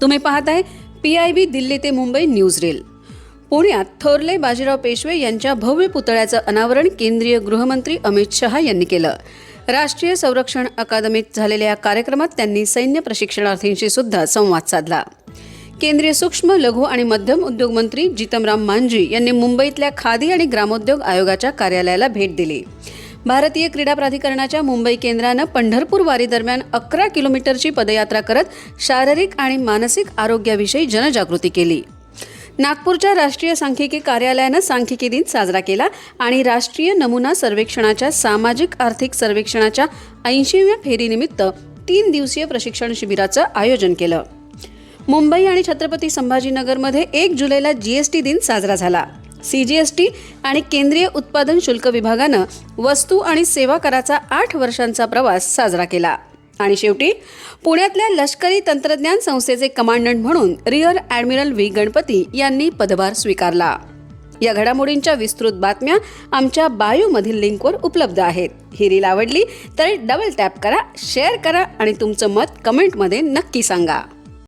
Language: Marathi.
तुम्ही पाहताय PIB दिल्ली ते मुंबई न्यूज रील. पुण्यात थोरले बाजीराव पेशवे यांच्या भव्य पुतळ्याचं अनावरण केंद्रीय गृहमंत्री अमित शहा यांनी केलं. राष्ट्रीय संरक्षण अकादमीत झालेल्या या कार्यक्रमात त्यांनी सैन्य प्रशिक्षणार्थींशी सुद्धा संवाद साधला. केंद्रीय सूक्ष्म, लघु आणि मध्यम उद्योग मंत्री जितमराम मांझी यांनी मुंबईतल्या खादी आणि ग्रामोद्योग आयोगाच्या कार्यालयाला भेट दिली. भारतीय क्रीडा प्राधिकरणाच्या मुंबई केंद्रानं पंढरपूर वारी दरम्यान 11 किलोमीटरची पदयात्रा करत शारीरिक आणि मानसिक आरोग्याविषयी जनजागृती केली. नागपूरच्या राष्ट्रीय सांख्यिकी कार्यालयानं सांख्यिकी दिन साजरा केला आणि राष्ट्रीय नमुना सर्वेक्षणाच्या सामाजिक आर्थिक सर्वेक्षणाच्या 80व्या फेरीनिमित्त 3 दिवसीय प्रशिक्षण शिबिराचं आयोजन केलं. मुंबई आणि छत्रपती संभाजीनगरमध्ये 1 जुलैला GST दिन साजरा झाला. CGST आणि केंद्रीय उत्पादन शुल्क विभागानं वस्तू आणि सेवा कराचा 8 वर्षांचा प्रवास साजरा केला. आणि शेवटी पुण्यातल्या लष्करी तंत्रज्ञान संस्थेचे कमांडंट म्हणून रिअर ॲडमिरल V. गणपती यांनी पदभार स्वीकारला. या घडामोडींच्या विस्तृत बातम्या आमच्या बायोमधील लिंकवर उपलब्ध आहेत. ही रील आवडली तर डबल टॅप करा, शेअर करा आणि तुमचं मत कमेंटमध्ये नक्की सांगा.